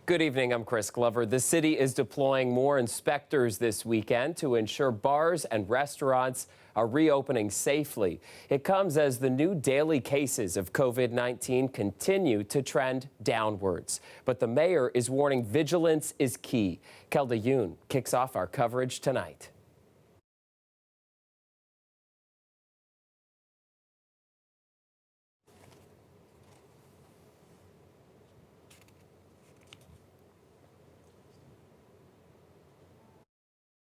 Good evening, I'm Chris Glover. The city is deploying more inspectors this weekend to ensure bars and restaurants are reopening safely. It comes as the new daily cases of COVID-19 continue to trend downwards. But the mayor is warning vigilance is key. Kelda Yoon kicks off our coverage tonight.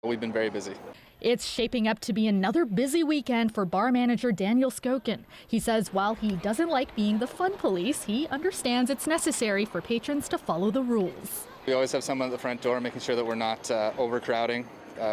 We've been very busy. It's shaping up to be another busy weekend for bar manager Daniel Skokin. He says while he doesn't like being the fun police, he understands it's necessary for patrons to follow the rules. We always have someone at the front door making sure that we're not overcrowding.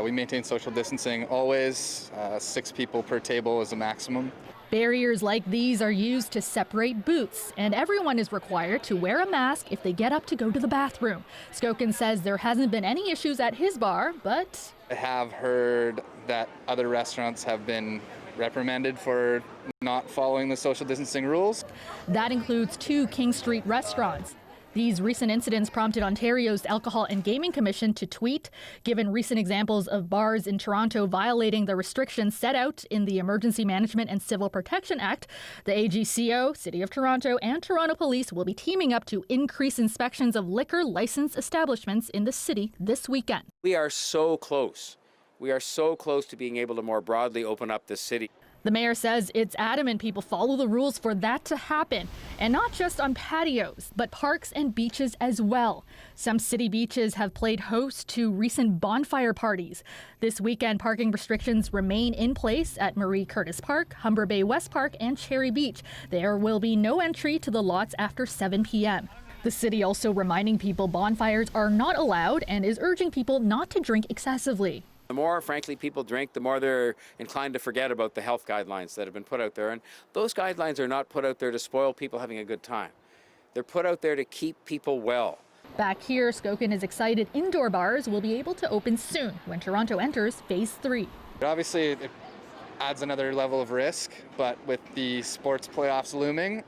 We maintain social distancing always. 6 people per table is a maximum. Barriers like these are used to separate booths, and everyone is required to wear a mask if they get up to go to the bathroom. Skokin says there hasn't been any issues at his bar, but I have heard that other restaurants have been reprimanded for not following the social distancing rules. That includes 2 King Street restaurants. These recent incidents prompted Ontario's Alcohol and Gaming Commission to tweet. Given recent examples of bars in Toronto violating the restrictions set out in the Emergency Management and Civil Protection Act, the AGCO, City of Toronto, and Toronto Police will be teaming up to increase inspections of liquor licensed establishments in the city this weekend. We are so close. We are so close to being able to more broadly open up the city. The mayor says it's adamant people follow the rules for that to happen, and not just on patios, but parks and beaches as well. Some city beaches have played host to recent bonfire parties. This weekend, parking restrictions remain in place at Marie Curtis Park, Humber Bay West Park, and Cherry Beach. There will be no entry to the lots after 7 p.m. The city also reminding people bonfires are not allowed and is urging people not to drink excessively. The more, frankly, people drink, the more they're inclined to forget about the health guidelines that have been put out there. And those guidelines are not put out there to spoil people having a good time. They're put out there to keep people well. Back here, Skokin is excited indoor bars will be able to open soon when Toronto enters Phase 3. Obviously, it adds another level of risk, but with the sports playoffs looming,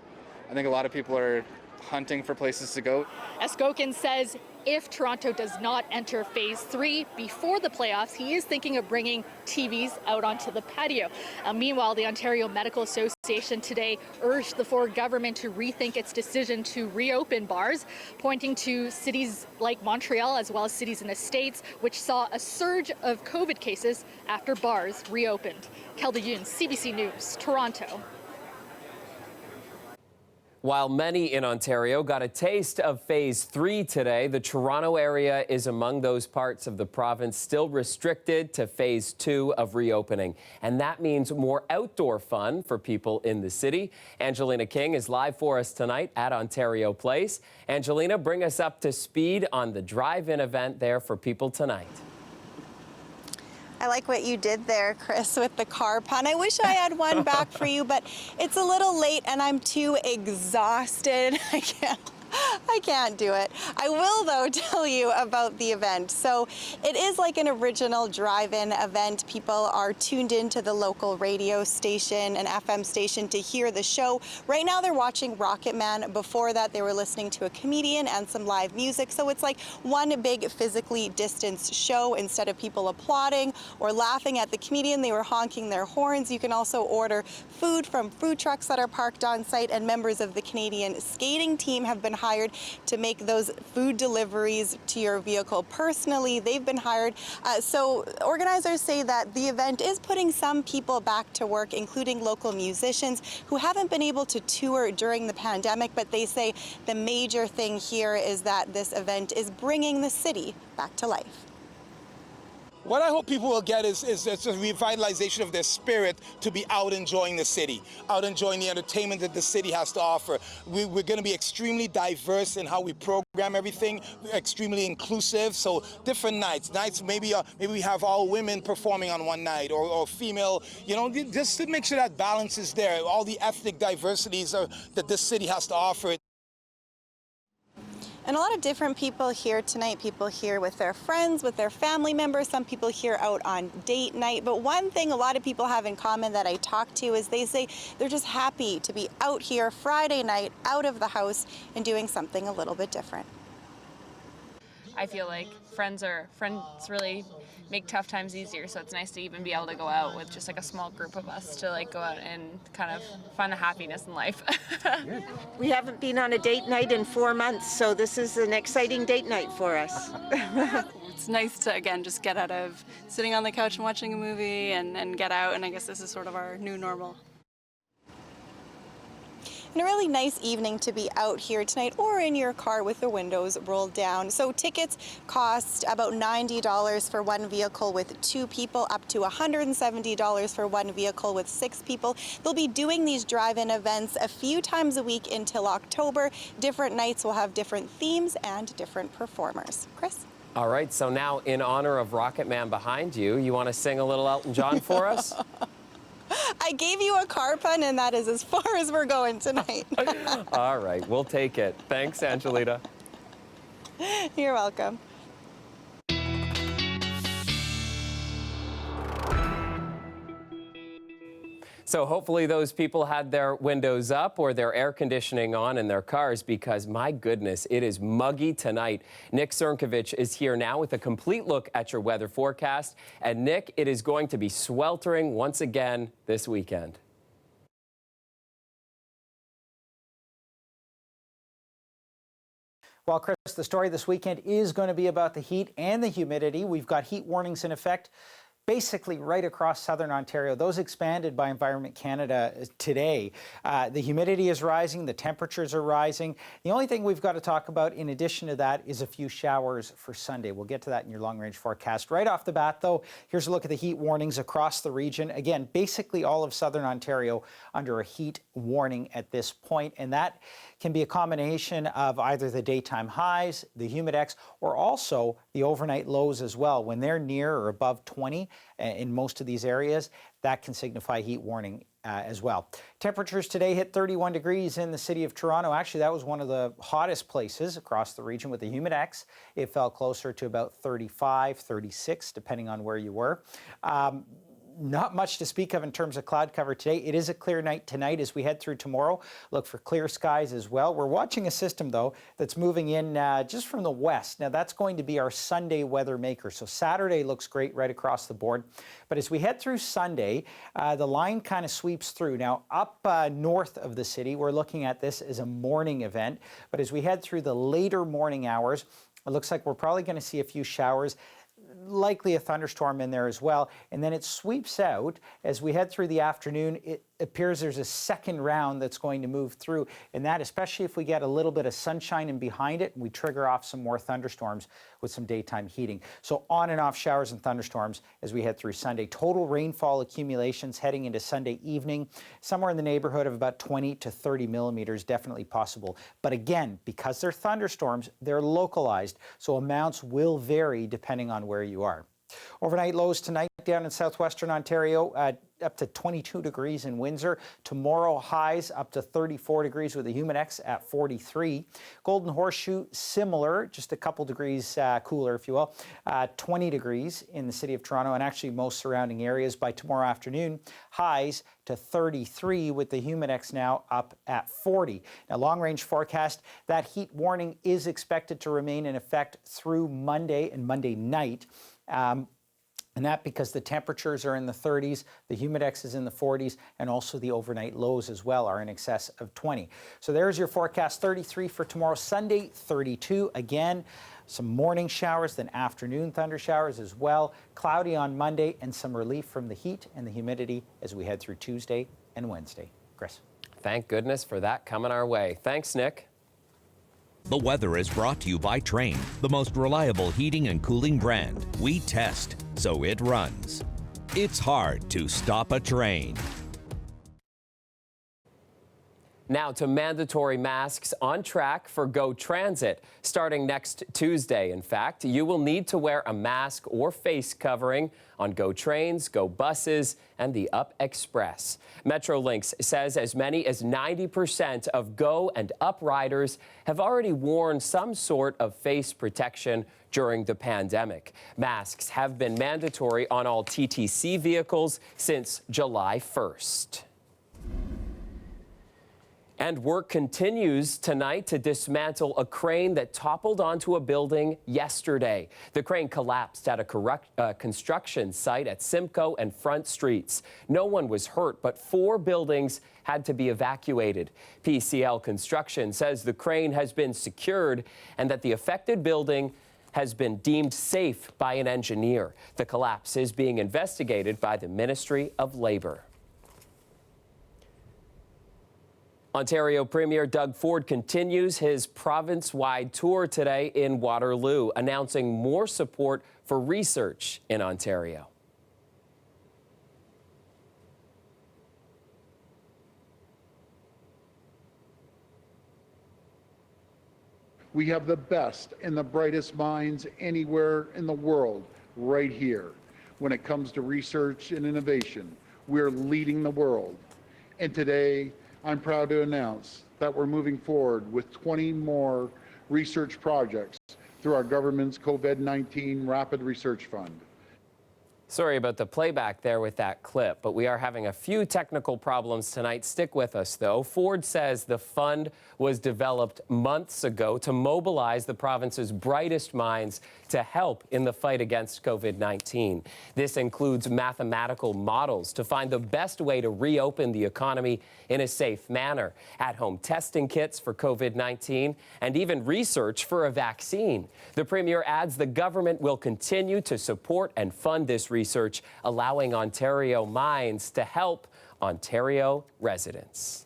I think a lot of people are hunting for places to go. As Skokin says, if Toronto does not enter Phase 3 before the playoffs, he is thinking of bringing TVs out onto the patio. Meanwhile, the Ontario Medical Association today urged the Ford government to rethink its decision to reopen bars, pointing to cities like Montreal as well as cities in the States, which saw a surge of COVID cases after bars reopened. Kelda Yoon, CBC News, Toronto. While many in Ontario got a taste of Phase 3 today, the Toronto area is among those parts of the province still restricted to Phase 2 of reopening. And that means more outdoor fun for people in the city. Angelina King is live for us tonight at Ontario Place. Angelina, bring us up to speed on the drive-in event there for people tonight. I like what you did there, Chris, with the car pun. I wish I had one back for you, but it's a little late and I'm too exhausted. I can't do it. I will, though, tell you about the event. So it is like an original drive-in event. People are tuned into the local radio station, an FM station, to hear the show. Right now they're watching Rocket Man. Before that, they were listening to a comedian and some live music. So it's like one big physically distanced show. Instead of people applauding or laughing at the comedian, they were honking their horns. You can also order food from food trucks that are parked on site, and members of the Canadian skating team have been hired to make those food deliveries to your vehicle personally. They've been hired. So organizers say that the event is putting some people back to work, including local musicians who haven't been able to tour during the pandemic. But they say the major thing here is that this event is bringing the city back to life. What I hope people will get is it's a revitalization of their spirit to be out enjoying the city, out enjoying the entertainment that the city has to offer. We're going to be extremely diverse in how we program everything, extremely inclusive. So different nights maybe we have all women performing on one night or female, you know, just to make sure that balance is there. All the ethnic diversities that this city has to offer. And a lot of different people here tonight, people here with their friends, with their family members, some people here out on date night. But one thing a lot of people have in common that I talk to is they say they're just happy to be out here Friday night, out of the house, and doing something a little bit different. I feel like friends really make tough times easier, so it's nice to even be able to go out with just like a small group of us to like go out and kind of find the happiness in life. We haven't been on a date night in 4 months, so this is an exciting date night for us. It's nice to, again, just get out of sitting on the couch and watching a movie and get out, and I guess this is sort of our new normal. And a really nice evening to be out here tonight or in your car with the windows rolled down. So tickets cost about $90 for one vehicle with 2 people, up to $170 for one vehicle with 6 people. They'll be doing these drive-in events a few times a week until October. Different nights will have different themes and different performers. Chris? All right, so now in honor of Rocket Man behind you, you want to sing a little Elton John for us? I gave you a car pun, and that is as far as we're going tonight. All right, we'll take it. Thanks, Angelita. You're welcome. So hopefully those people had their windows up or their air conditioning on in their cars, because my goodness, it is muggy tonight. Nick Cernkovich is here now with a complete look at your weather forecast. And Nick, it is going to be sweltering once again this weekend. Well, Chris, the story this weekend is going to be about the heat and the humidity. We've got heat warnings in effect basically right across southern Ontario. Those expanded by Environment Canada today. The humidity is rising, the temperatures are rising. The only thing we've got to talk about in addition to that is a few showers for Sunday. We'll get to that in your long-range forecast. Right off the bat, though, here's a look at the heat warnings across the region. Again, basically all of southern Ontario under a heat warning at this point, and that can be a combination of either the daytime highs, the humidex, or also the overnight lows as well. When they're near or above 20 in most of these areas, that can signify heat warning as well. Temperatures today hit 31 degrees in the city of Toronto. Actually, that was one of the hottest places across the region with the humidex. It fell closer to about 35, 36, depending on where you were. Not much to speak of in terms of cloud cover today. It is a clear night tonight as we head through tomorrow. Look for clear skies as well. We're watching a system, though, that's moving in just from the west. Now, that's going to be our Sunday weather maker. So Saturday looks great right across the board. But as we head through Sunday, the line kind of sweeps through. Now, up north of the city, we're looking at this as a morning event. But as we head through the later morning hours, it looks like we're probably going to see a few showers, likely a thunderstorm in there as well. And then it sweeps out as we head through the afternoon. It appears there's a second round that's going to move through, and that especially if we get a little bit of sunshine in behind it and we trigger off some more thunderstorms with some daytime heating. So on and off showers and thunderstorms as we head through Sunday. Total rainfall accumulations heading into Sunday evening, somewhere in the neighborhood of about 20 to 30 millimeters, definitely possible. But again, because they're thunderstorms, they're localized, so amounts will vary depending on where you are. Overnight lows tonight down in southwestern Ontario, up to 22 degrees in Windsor. Tomorrow highs up to 34 degrees with the humidex at 43. Golden Horseshoe similar, just a couple degrees cooler, if you will. 20 degrees in the city of Toronto and actually most surrounding areas by tomorrow afternoon. Highs to 33 with the humidex now up at 40. Now, long-range forecast, that heat warning is expected to remain in effect through Monday and Monday night. And that because the temperatures are in the 30s, the humidex is in the 40s, and also the overnight lows as well are in excess of 20. So there's your forecast, 33 for tomorrow. Sunday, 32. Again, some morning showers, then afternoon thunder showers as well. Cloudy on Monday, and some relief from the heat and the humidity as we head through Tuesday and Wednesday. Chris. Thank goodness for that coming our way. Thanks, Nick. The weather is brought to you by Trane, the most reliable heating and cooling brand. We test, so it runs. It's hard to stop a train. Now to mandatory masks on track for GO Transit. Starting next Tuesday, in fact, you will need to wear a mask or face covering on GO trains, GO buses, and the UP Express. Metrolinx says as many as 90% of GO and UP riders have already worn some sort of face protection during the pandemic. Masks have been mandatory on all TTC vehicles since July 1st. And work continues tonight to dismantle a crane that toppled onto a building yesterday. The crane collapsed at a construction site at Simcoe and Front Streets. No one was hurt, but 4 buildings had to be evacuated. PCL Construction says the crane has been secured and that the affected building has been deemed safe by an engineer. The collapse is being investigated by the Ministry of Labour. Ontario Premier Doug Ford continues his province-wide tour today in Waterloo, announcing more support for research in Ontario. We have the best and the brightest minds anywhere in the world right here. When it comes to research and innovation, we're leading the world. And today, I'm proud to announce that we're moving forward with 20 more research projects through our government's COVID-19 Rapid Research Fund. Sorry about the playback there with that clip, but we are having a few technical problems tonight. Stick with us, though. Ford says the fund was developed months ago to mobilize the province's brightest minds to help in the fight against COVID-19. This includes mathematical models to find the best way to reopen the economy in a safe manner, at-home testing kits for COVID-19, and even research for a vaccine. The Premier adds the government will continue to support and fund this research, allowing Ontario minds to help Ontario residents.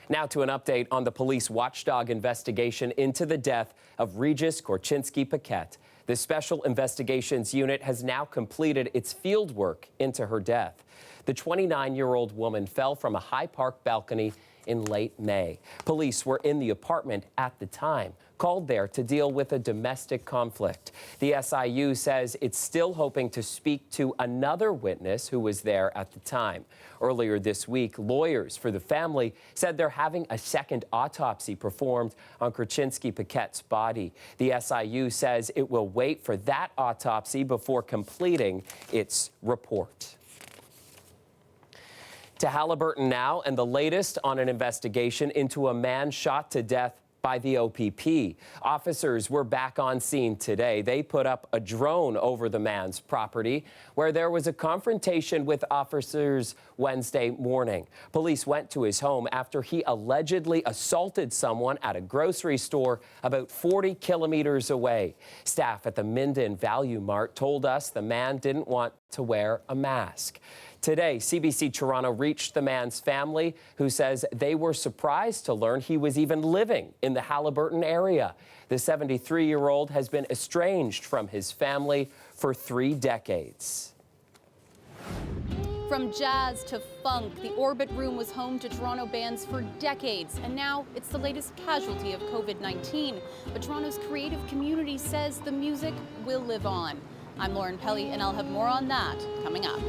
Now to an update on the police watchdog investigation into the death of Regis Korchinski-Paquette. The Special Investigations Unit has now completed its field work into her death. The 29-year-old woman fell from a High Park balcony in late May. Police were in the apartment at the time, called there to deal with a domestic conflict. The SIU says it's still hoping to speak to another witness who was there at the time. Earlier this week, lawyers for the family said they're having a second autopsy performed on Korchinski-Paquette's body. The SIU says it will wait for that autopsy before completing its report. To Haliburton now, and the latest on an investigation into a man shot to death by the OPP. Officers were back on scene today. They put up a drone over the man's property where there was a confrontation with officers Wednesday morning. Police went to his home after he allegedly assaulted someone at a grocery store about 40 kilometers away. Staff at the Minden Value Mart told us the man didn't want to wear a mask. Today, CBC Toronto reached the man's family, who says they were surprised to learn he was even living in the Haliburton area. The 73-year-old has been estranged from his family for 3 decades. From jazz to funk, the Orbit Room was home to Toronto bands for decades, and now it's the latest casualty of COVID-19. But Toronto's creative community says the music will live on. I'm Lauren Pelly, and I'll have more on that coming up.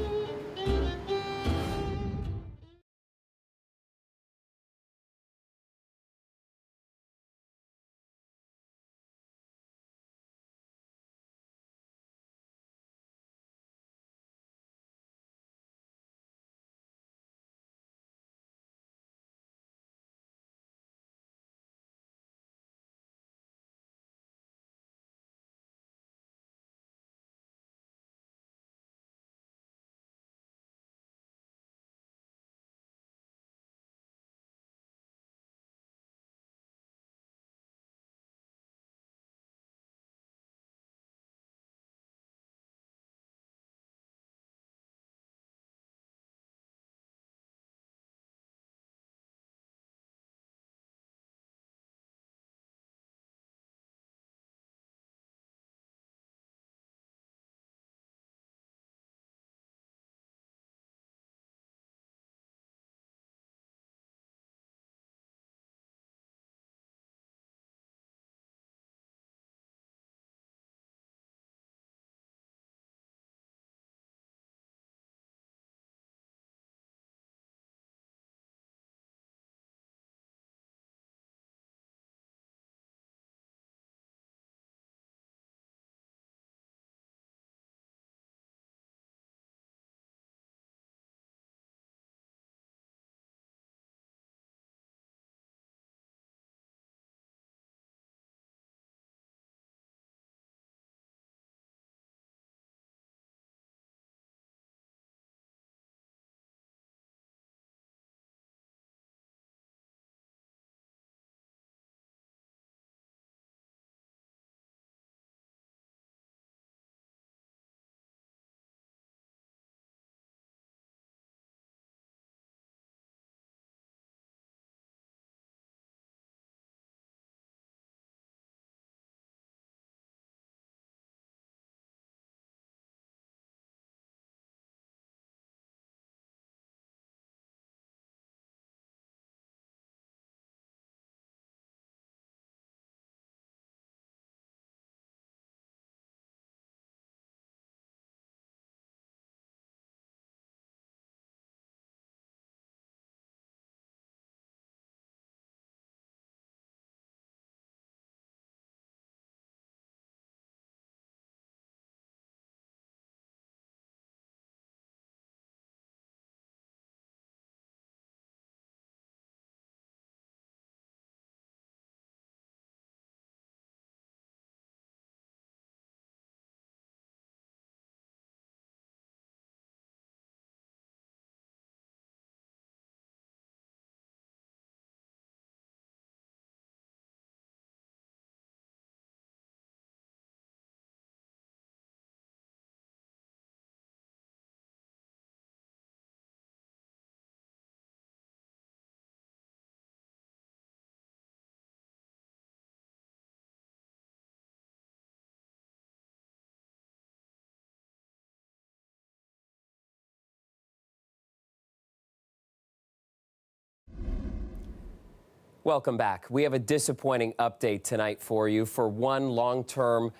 Welcome back. We have a disappointing update tonight for you for one long-term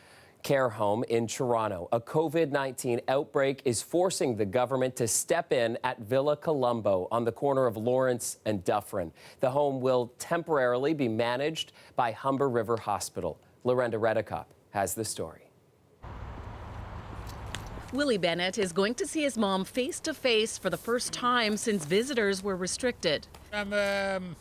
care home in Toronto. A COVID-19 outbreak is forcing the government to step in at Villa Colombo on the corner of Lawrence and Dufferin. The home will temporarily be managed by Humber River Hospital. Lorenda Redekop has the story. Willie Bennett is going to see his mom face-to-face for the first time since visitors were restricted. I'm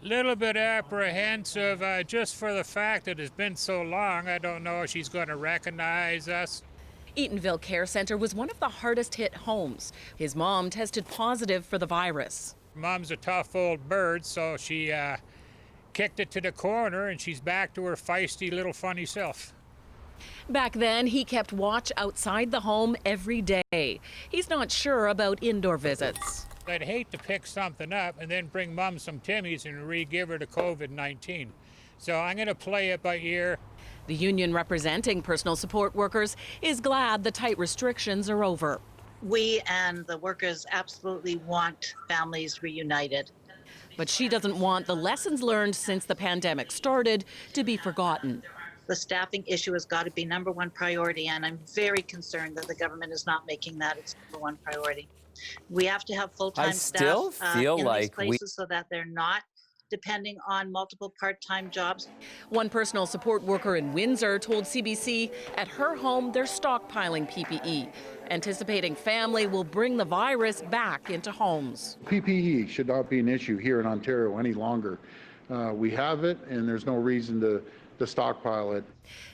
little bit apprehensive just for the fact that it's been so long. I don't know if she's going to recognize us. Eatonville Care Centre was one of the hardest hit homes. His mom tested positive for the virus. Mom's a tough old bird, so she kicked it to the corner and she's back to her feisty little funny self. Back then, he kept watch outside the home every day. He's not sure about indoor visits. I'd hate to pick something up and then bring Mom some Timmies and re-give her to COVID-19. So I'm going to play it by ear. The union representing personal support workers is glad the tight restrictions are over. We and the workers absolutely want families reunited. But she doesn't want the lessons learned since the pandemic started to be forgotten. The staffing issue has got to be #1 priority, and I'm very concerned that the government is not making that its #1 priority. We have to have full-time staff in these places so that they're not depending on multiple part-time jobs. One personal support worker in Windsor told CBC at her home they're stockpiling PPE, anticipating family will bring the virus back into homes. PPE should not be an issue here in Ontario any longer. We have it, and there's no reason to stockpile it.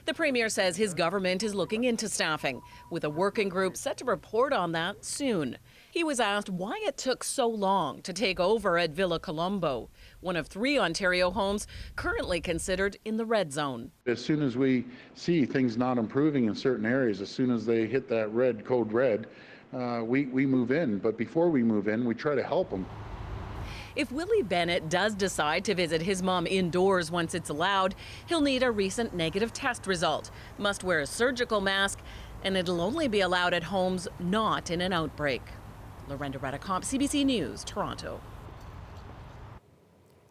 The Premier says his government is looking into staffing, with a working group set to report on that soon. He was asked why it took so long to take over at Villa Colombo, one of 3 Ontario homes currently considered in the red zone. As soon as we see things not improving in certain areas, as soon as they hit that code red, we move in. But before we move in, we try to help them. If Willie Bennett does decide to visit his mom indoors once it's allowed, he'll need a recent negative test result, must wear a surgical mask, and it'll only be allowed at homes not in an outbreak. Lorenda Redekop, CBC News, Toronto.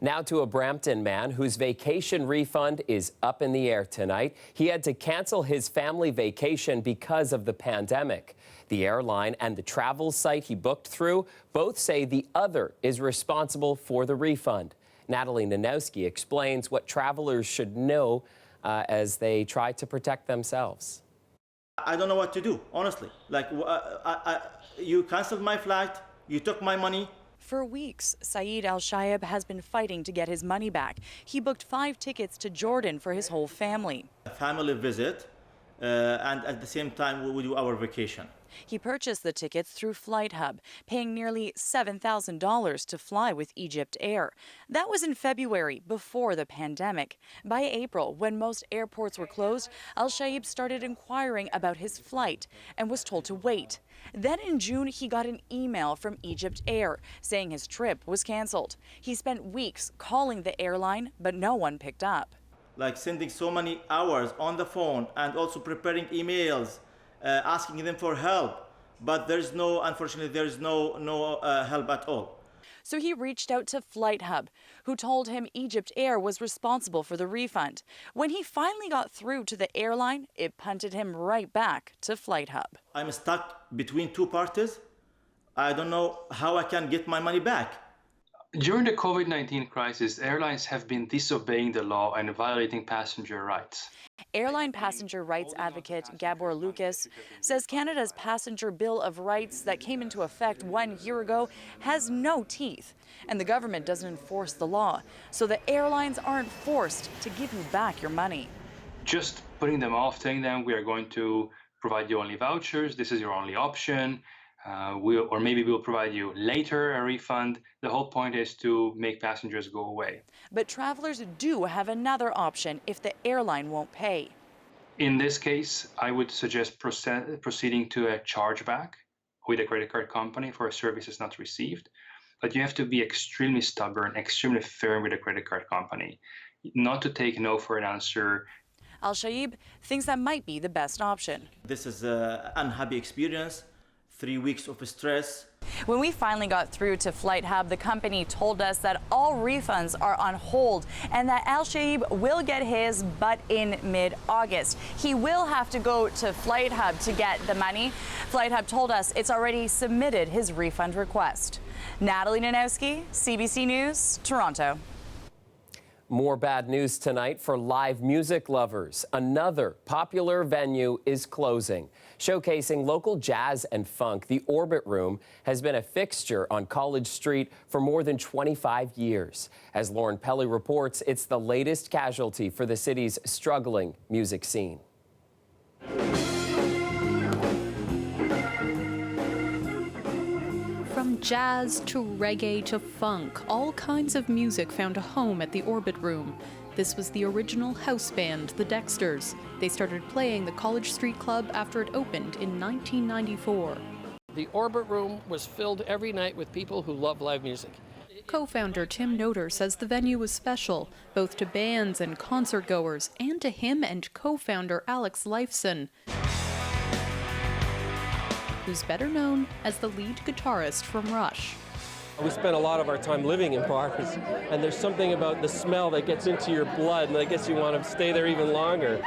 Now to a Brampton man whose vacation refund is up in the air tonight. He had to cancel his family vacation because of the pandemic. The airline and the travel site he booked through both say the other is responsible for the refund. Natalie Nanowski explains what travelers should know as they try to protect themselves. I don't know what to do, honestly. Like, you canceled my flight, you took my money. For weeks, Saeed Al-Shayeb has been fighting to get his money back. He booked 5 tickets to Jordan for his whole family. A family visit, and at the same time, we do our vacation. He purchased the tickets through Flight Hub, paying nearly $7,000 to fly with Egypt Air. That was in February, before the pandemic. By April, when most airports were closed, Al-Shayeb started inquiring about his flight and was told to wait. Then in June, he got an email from Egypt Air saying his trip was canceled. He spent weeks calling the airline, but no one picked up. Like sending so many hours on the phone and also preparing emails, asking them for help, but unfortunately, there's no help at all. So he reached out to Flight Hub, who told him Egypt Air was responsible for the refund. When he finally got through to the airline, it punted him right back to Flight Hub. I'm stuck between 2 parties. I don't know how I can get my money back. During the COVID-19 crisis, airlines have been disobeying the law and violating passenger rights. Airline passenger rights advocate Gabor Lucas says Canada's Passenger Bill of Rights that came into effect 1 year ago has no teeth, and the government doesn't enforce the law, so the airlines aren't forced to give you back your money. Just putting them off, telling them we are going to provide you only vouchers, this is your only option, or maybe we'll provide you later a refund. The whole point is to make passengers go away. But travelers do have another option if the airline won't pay. In this case, I would suggest proceeding to a chargeback with a credit card company for a services not received. But you have to be extremely stubborn, extremely firm with a credit card company, not to take no for an answer. Al-Shayeb thinks that might be the best option. This is an unhappy experience. 3 weeks of stress. When we finally got through to Flight Hub, the company told us that all refunds are on hold and that Al Shaib will get his, but in mid-August. He will have to go to Flight Hub to get the money. Flight Hub told us it's already submitted his refund request. Natalie Nanowski, CBC News, Toronto. More bad news tonight for live music lovers. Another popular venue is closing. Showcasing local jazz and funk, the Orbit Room has been a fixture on College Street for more than 25 years. As Lauren Pelly reports, it's the latest casualty for the city's struggling music scene. From jazz to reggae to funk, all kinds of music found a home at the Orbit Room. This was the original house band, the Dexters. They started playing the College Street Club after it opened in 1994. The Orbit Room was filled every night with people who love live music. Co-founder Tim Noter says the venue was special, both to bands and concert goers, and to him and co-founder Alex Lifeson, who's better known as the lead guitarist from Rush. We spend a lot of our time living in bars, and there's something about the smell that gets into your blood, and I guess you want to stay there even longer.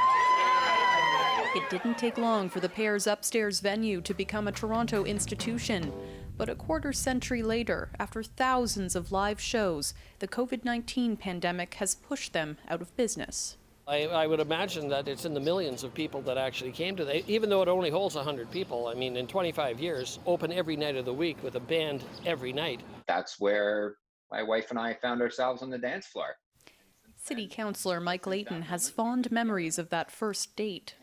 It didn't take long for the pair's upstairs venue to become a Toronto institution. But a quarter-century later, after thousands of live shows, the COVID-19 pandemic has pushed them out of business. I would imagine that it's in the millions of people that actually came to that, even though it only holds 100 people. I mean, in 25 years, open every night of the week with a band every night. That's where my wife and I found ourselves on the dance floor. City Councillor Mike Layton has fond memories of that first date.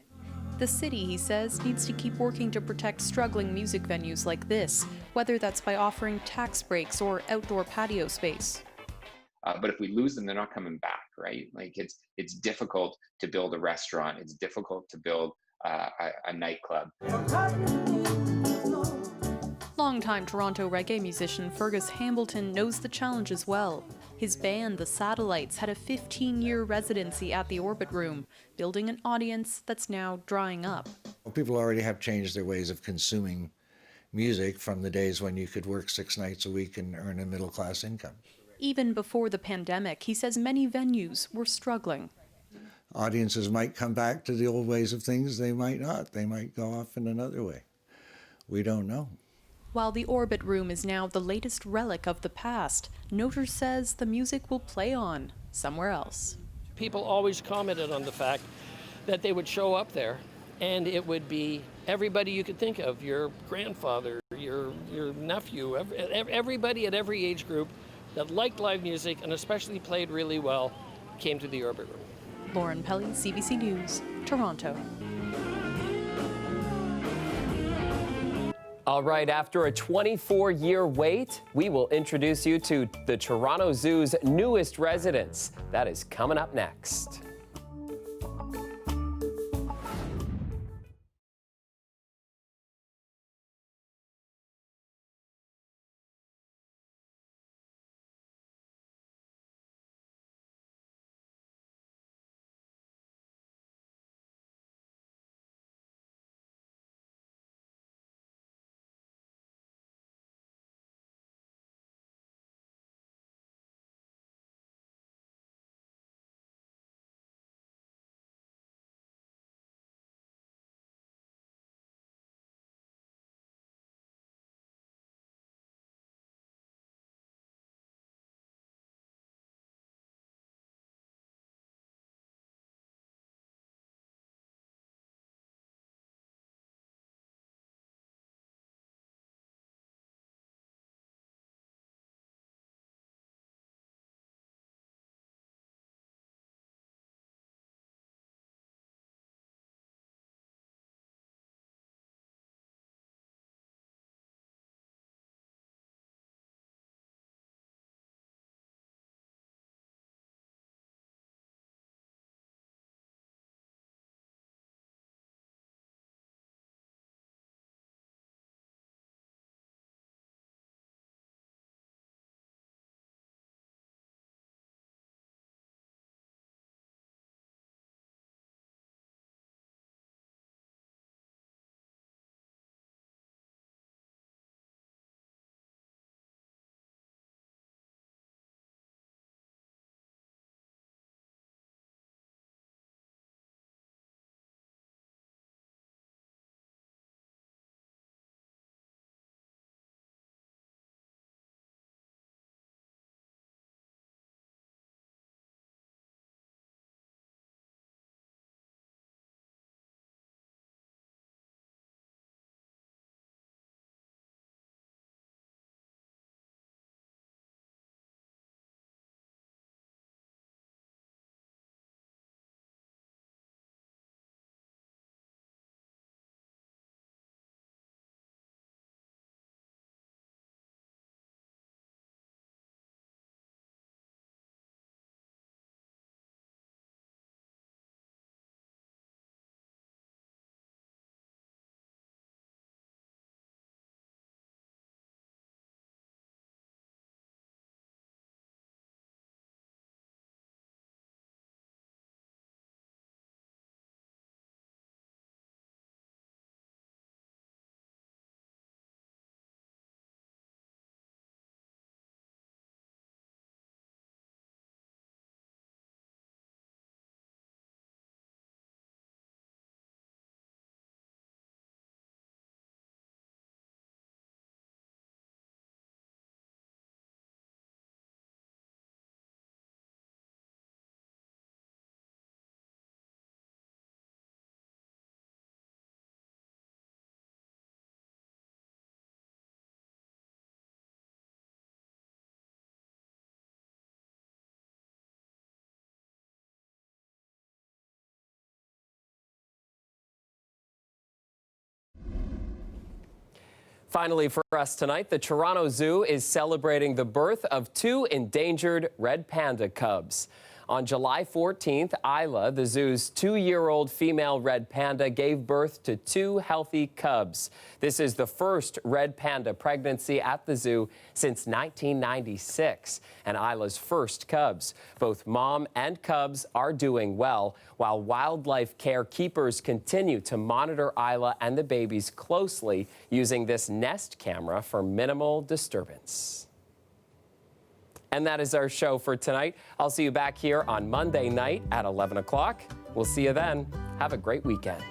The city, he says, needs to keep working to protect struggling music venues like this, whether that's by offering tax breaks or outdoor patio space. But if we lose them, they're not coming back, right? Like it's difficult to build a restaurant. It's difficult to build a nightclub. Longtime Toronto reggae musician Fergus Hambleton knows the challenge as well. His band, The Satellites, had a 15-year residency at the Orbit Room, building an audience that's now drying up. People already have changed their ways of consuming music from the days when you could work 6 nights a week and earn a middle-class income. Even before the pandemic, he says many venues were struggling. Audiences might come back to the old ways of things, they might not. They might go off in another way. We don't know. While the Orbit Room is now the latest relic of the past, Noter says the music will play on somewhere else. People always commented on the fact that they would show up there and it would be everybody you could think of, your grandfather, your nephew, everybody at every age group that liked live music and especially played really well came to the Orbit Room. Lauren Pelly, CBC News, Toronto. All right, after a 24-year wait, we will introduce you to the Toronto Zoo's newest residents. That is coming up next. Finally, for us tonight, the Toronto Zoo is celebrating the birth of 2 endangered red panda cubs. On July 14th, Isla, the zoo's 2-year-old female red panda, gave birth to 2 healthy cubs. This is the first red panda pregnancy at the zoo since 1996, and Isla's first cubs. Both mom and cubs are doing well, while wildlife care keepers continue to monitor Isla and the babies closely using this Nest camera for minimal disturbance. And that is our show for tonight. I'll see you back here on Monday night at 11 o'clock. We'll see you then. Have a great weekend.